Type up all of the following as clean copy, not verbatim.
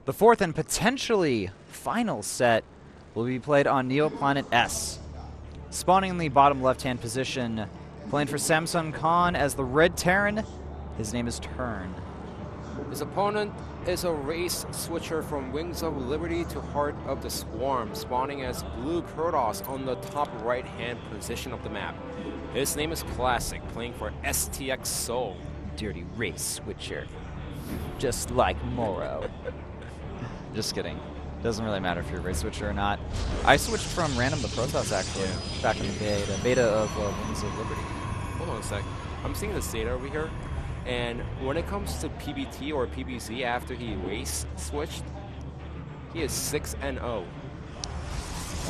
The fourth and potentially final set will be played on Neoplanet S. Spawning in the bottom left-hand position, playing for Samsung Khan as the Red Terran, his name is Turn. His opponent is a race switcher from Wings of Liberty to Heart of the Swarm, spawning as Blue Protoss on the top right-hand position of the map. His name is Classic, playing for STX Seoul. Dirty race switcher. Just like Moro. Just kidding. Doesn't really matter if you're a race switcher or not. I switched from random to Protoss actually, back in the day, the beta of Wings of Liberty. Hold on a sec. I'm seeing this data over here, and when it comes to PBT or PBZ after he race switched, he is 6-0.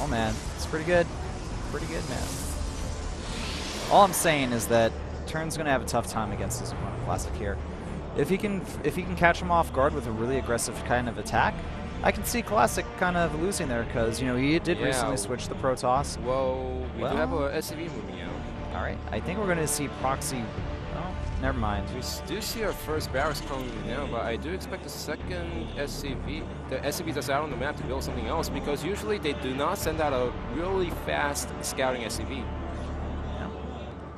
Oh man, it's pretty good. Pretty good, man. All I'm saying is that Turn's gonna have a tough time against his opponent Classic here. If he can catch him off guard with a really aggressive kind of attack, I can see Classic kind of losing there because, you know, he did recently switch the Protoss. Well, we do have a SCV moving out. All right, I think we're going to see Proxy. Oh, never mind. We do see our first barracks coming now, but I do expect the second SCV, the SCV that's out on the map, to build something else, because usually they do not send out a really fast scouting SCV.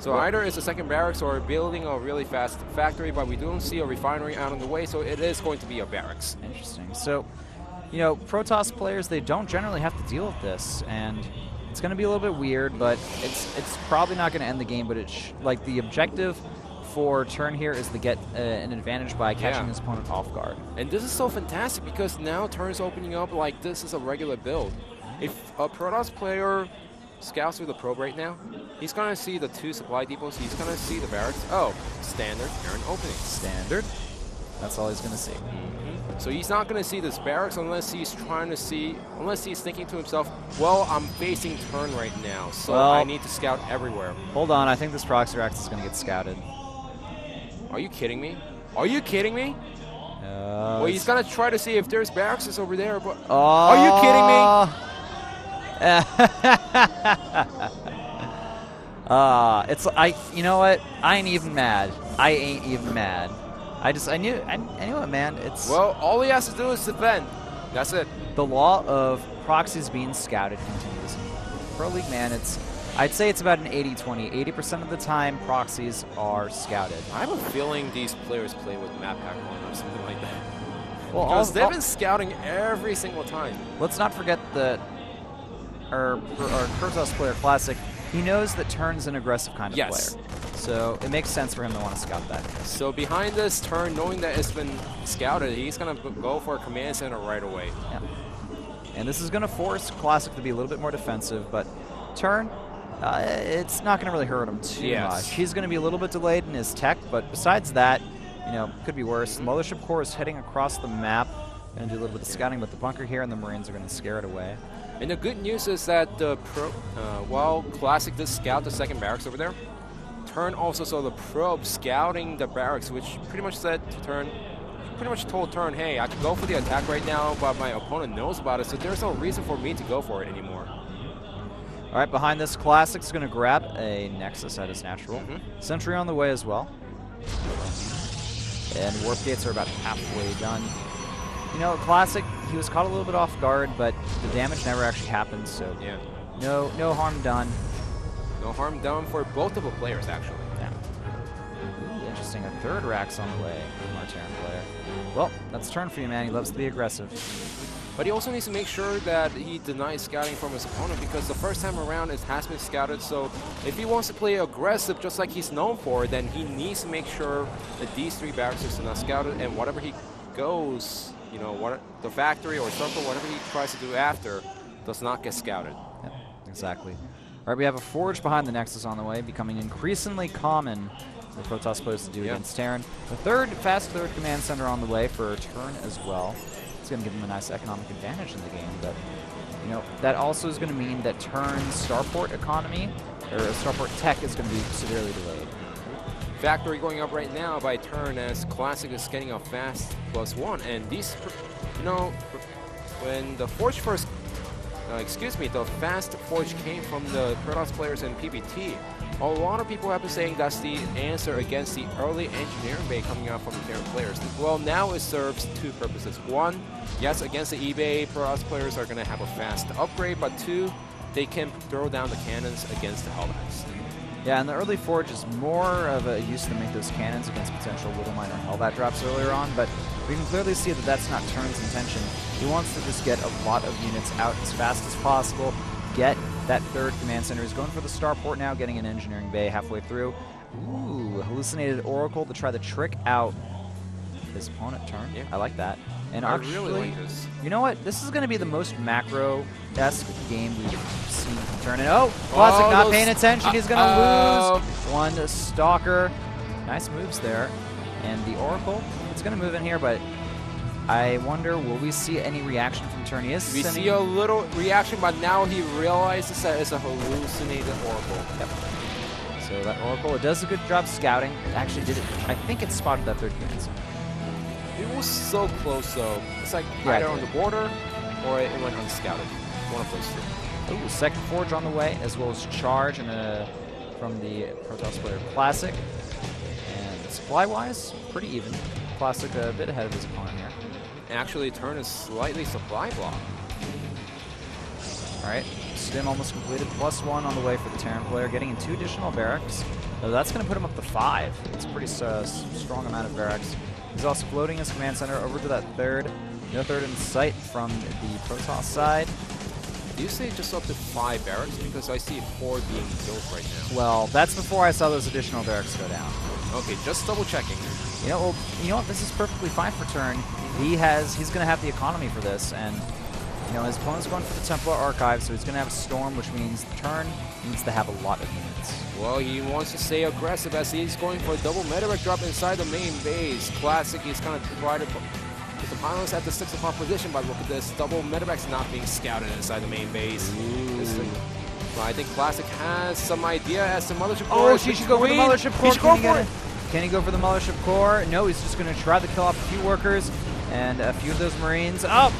So either it's a second barracks or building a really fast factory, but we don't see a refinery out on the way, so it is going to be a barracks. Interesting. So, you know, Protoss players, they don't generally have to deal with this, and it's going to be a little bit weird, but it's probably not going to end the game, but like the objective for Turn here is to get an advantage by catching his opponent off guard. And this is so fantastic because now Turn's opening up like this is a regular build. If a Protoss player scouts through the probe right now, he's going to see the 2 supply depots, he's going to see the barracks. Oh, standard Turn opening. Standard. That's all he's going to see. So he's not going to see this barracks unless he's trying to see, unless he's thinking to himself, well, I'm facing Turn right now, so I need to scout everywhere. Hold on, I think this proxy rack is going to get scouted. Are you kidding me? Are you kidding me? Well, he's going to try to see if there's barracks over there, but are you kidding me? You know what? I ain't even mad. I ain't even mad. I knew it, man. Well, all he has to do is defend. That's it. The law of proxies being scouted continues. Pro League, man, I'd say it's about an 80-20. 80% of the time, proxies are scouted. I have a feeling these players play with map hack on or something like that. Well, because they've been scouting every single time. Let's not forget that our Protoss player Classic, he knows that Turn's an aggressive kind of player. So it makes sense for him to want to scout that. So behind this Turn, knowing that it's been scouted, he's going to go for a command center right away. Yeah. And this is going to force Classic to be a little bit more defensive, but Turn, it's not going to really hurt him too much. He's going to be a little bit delayed in his tech, but besides that, you know, could be worse. The Mothership Core is heading across the map, going to do a little bit of scouting with the bunker here, and the Marines are going to scare it away. And the good news is that while Classic did scout the second barracks over there, Turn also saw the probe scouting the barracks, which pretty much said to Turn, pretty much told Turn, hey, I could go for the attack right now, but my opponent knows about it, so there's no reason for me to go for it anymore. All right, behind this, Classic's going to grab a Nexus at his natural. Sentry on the way as well. And warp gates are about halfway done. You know, Classic, he was caught a little bit off guard, but the damage never actually happened, so no harm done. No harm done for both of the players, actually. Yeah. Ooh, interesting. A third rack's on the way from our Terran player. Well, that's Turn for you, man. He loves to be aggressive. But he also needs to make sure that he denies scouting from his opponent, because the first time around it has been scouted, so if he wants to play aggressive just like he's known for, then he needs to make sure that these 3 barracks are not scouted, and whatever he goes, you know, the factory or circle, whatever he tries to do after, does not get scouted. Yep, exactly. All right, we have a Forge behind the Nexus on the way, becoming increasingly common for Protoss players to do against Terran. The fast third command center on the way for Turn as well. It's going to give him a nice economic advantage in the game, but you know that also is going to mean that Turn's starport economy or starport tech is going to be severely delayed. Factory going up right now by Turn as Classic is getting a fast +1, and these, you know, when the Forge first the fast forge came from the Protoss players in PBT. A lot of people have been saying that's the answer against the early engineering bay coming out from the Terran players. Well, now it serves two purposes. One, yes, against the eBay, Protoss players are going to have a fast upgrade, but two, they can throw down the cannons against the Hellbats. Yeah, and the early forge is more of a use to make those cannons against potential Little Mine or Hellbat drops earlier on, but we can clearly see that that's not Turn's intention. He wants to just get a lot of units out as fast as possible, get that third command center. He's going for the starport now, getting an engineering bay halfway through. Ooh, hallucinated Oracle to try to trick out his opponent Turn. Yeah. I like that. And I actually, really like this. You know what? This is going to be the most macro-esque game we've seen from Turn. And Classic not paying attention. He's going to lose one Stalker. Nice moves there. And the Oracle, it's going to move in here, but I wonder, will we see any reaction from Turn? We see a little reaction, but now he realizes that it's a hallucinated Oracle. Yep. So that Oracle, it does a good job scouting. It actually did it. I think it spotted that third command center. It was so close, though. It's like either on the border or it went unscouted. One of those two. Ooh, second forge on the way, as well as charge and from the Protoss player Classic. And supply-wise, pretty even. Classic a bit ahead of his opponent here. Actually, Turn is slightly supply block. All right, stim almost completed. +1 on the way for the Terran player, getting in 2 additional barracks. So that's going to put him up to 5. It's a pretty strong amount of barracks. He's also floating his command center over to that third. No third in sight from the Protoss side. Do you say just up to 5 barracks? Because I see 4 being built right now. Well, that's before I saw those additional barracks go down. Okay, just double checking. You know, well, you know what? This is perfectly fine for Turn. He's going to have the economy for this, and you know his opponent's going for the Templar Archive, so he's going to have a Storm, which means Turn needs to have a lot of units. Well, he wants to stay aggressive as he's going for a double medevac drop inside the main base. Classic, he's going to try to put the pilots at the 6 o'clock position, but look at this, double medevac's not being scouted inside the main base. Well, I think Classic has some idea as to Mothership Core. Oh, he should go for the Mothership Core. Can he go for the Mothership Core? No, he's just going to try to kill off a few workers and a few of those Marines. Oh,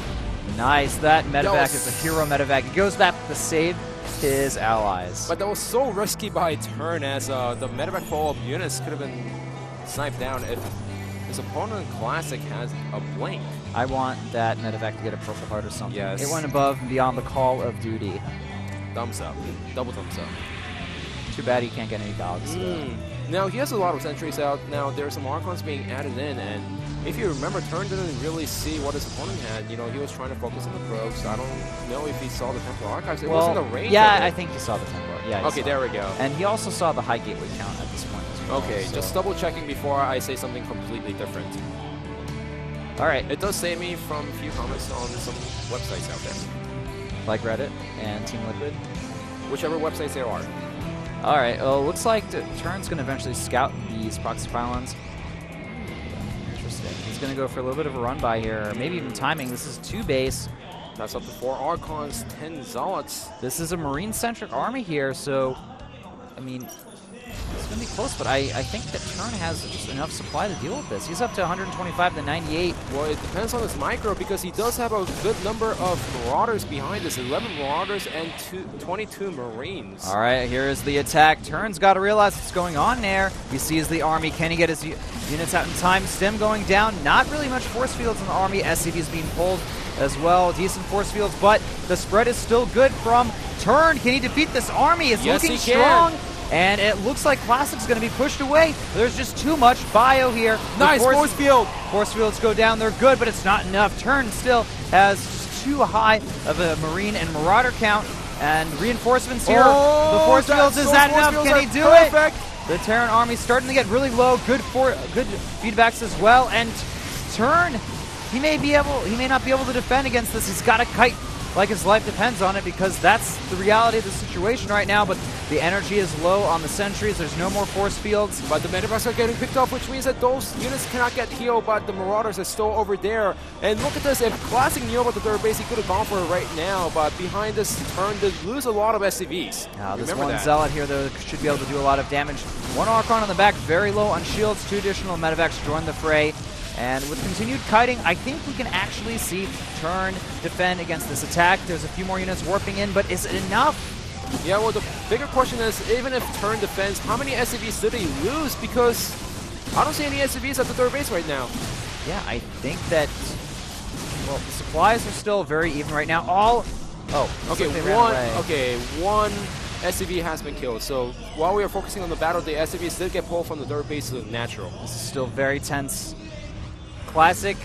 nice. That medevac is a hero medevac. He goes back to save his allies. But that was so risky by Turn, as the medevac full of units could have been sniped down if his opponent Classic has a blink. I want that medevac to get a Purple Heart or something. Yes. It went above and beyond the call of duty. Thumbs up. Double thumbs up. Too bad he can't get any dogs. Now, he has a lot of sentries out. Now, there are some Archons being added in, and if you remember, Turn didn't really see what his opponent had. You know, he was trying to focus on the probes. I don't know if he saw the Templar Archives. It wasn't a range. Yeah, I think he saw the Templar. Yeah. Okay, there we go. And he also saw the high gateway count at this point as well. Okay, so just double checking before I say something completely different. All right. It does save me from a few comments on some websites out there. Like Reddit and Team Liquid? Whichever websites there are. All right, well, looks like Turn's going to eventually scout these proxy pylons. Interesting. He's going to go for a little bit of a run by here, maybe even timing. This is 2 base. That's up to 4 Archons, 10 Zealots. This is a Marine-centric army here, so, I mean, it's going to be close, but I think that Turn has just enough supply to deal with this. He's up to 125 to 98. Well, it depends on his micro, because he does have a good number of Marauders behind this. 11 Marauders and 22 Marines. All right, here is the attack. Turn's got to realize what's going on there. He sees the army. Can he get his units out in time? Stim going down. Not really much force fields in the army. SCV's being pulled as well. Decent force fields, but the spread is still good from Turn. Can he defeat this army? It's looking strong. And it looks like Classic's going to be pushed away. There's just too much bio here. Nice force field. Force fields go down. They're good, but it's not enough. Turn still has just too high of a Marine and Marauder count. And reinforcements here. The force fields, is that enough? Can he do it? The Terran army starting to get really low. Good feedbacks as well. And Turn, he may not be able to defend against this. He's got to kite like his life depends on it, because that's the reality of the situation right now. But the energy is low on the sentries. There's no more force fields. But the medevacs are getting picked up, which means that those units cannot get healed, but the Marauders are still over there. And look at this. If Classic knew about the third base, he could have gone for it right now. But behind this Turn, they lose a lot of SCVs. Now, this one Zealot here, though, should be able to do a lot of damage. 1 Archon on the back, very low on shields. 2 additional medevacs join the fray. And with continued kiting, I think we can actually see Turn defend against this attack. There's a few more units warping in, but is it enough? Yeah, well, the bigger question is, even if Turn defends, how many SCVs did he lose? Because I don't see any SCVs at the third base right now. Yeah, I think that, well, the supplies are still very even right now. Okay, one SCV has been killed. So while we are focusing on the battle, the SCVs did get pulled from the third base to the natural. This is still very tense. Classic,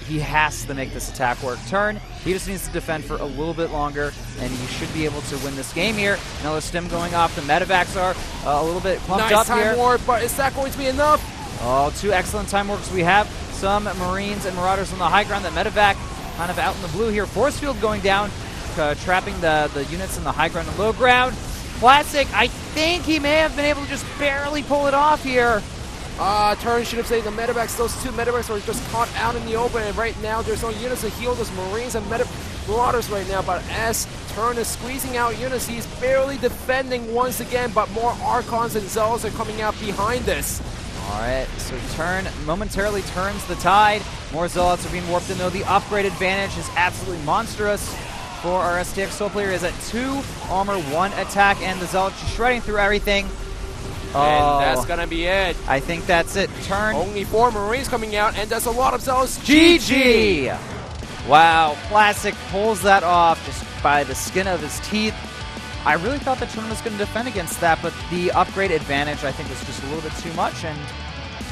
he has to make this attack work. Turn, he just needs to defend for a little bit longer, and he should be able to win this game here. Another stim going off. The medevacs are a little bit pumped up here. Nice time warp, but is that going to be enough? Oh, 2 excellent time works. We have some Marines and Marauders on the high ground. That medevac kind of out in the blue here. Force field going down, trapping the units in the high ground and low ground. Classic, I think he may have been able to just barely pull it off here. Turn should have saved the medevacs. Those 2 medevacs are just caught out in the open, and right now there's no units to heal those Marines and Marauders right now. But as Turn is squeezing out units, he's barely defending once again, but more Archons and Zealots are coming out behind this. All right, so Turn momentarily turns the tide. More Zealots are being warped in, though. The upgrade advantage is absolutely monstrous for our STX Soul player. Is at 2 armor, 1 attack, and the Zealots just shredding through everything. And that's going to be it. I think that's it. Turn. Only 4 Marines coming out, and that's a lot of Zealots. GG! Wow, Classic pulls that off just by the skin of his teeth. I really thought that Turn was going to defend against that, but the upgrade advantage, I think, was just a little bit too much, and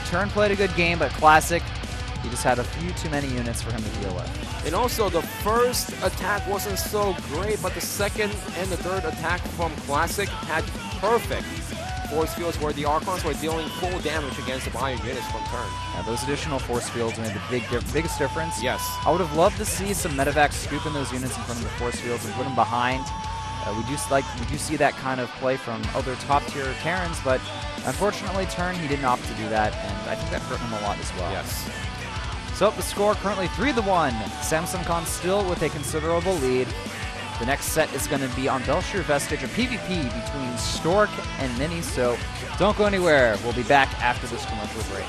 Turn played a good game, but Classic, he just had a few too many units for him to deal with. And also, the first attack wasn't so great, but the second and the third attack from Classic had perfect force fields where the Archons were dealing full damage against the bio units from Turn. Yeah, those additional force fields made the biggest difference. Yes. I would have loved to see some medevacs scooping those units in front of the force fields and put them behind. We do see that kind of play from other top-tier Terrans, but unfortunately, Turn, he didn't opt to do that, and I think that hurt him a lot as well. Yes. So the score currently 3-1. Samsung Khan still with a considerable lead. The next set is going to be on Belshire Vestige, a PvP between Stork and Mini, so don't go anywhere. We'll be back after this commercial break.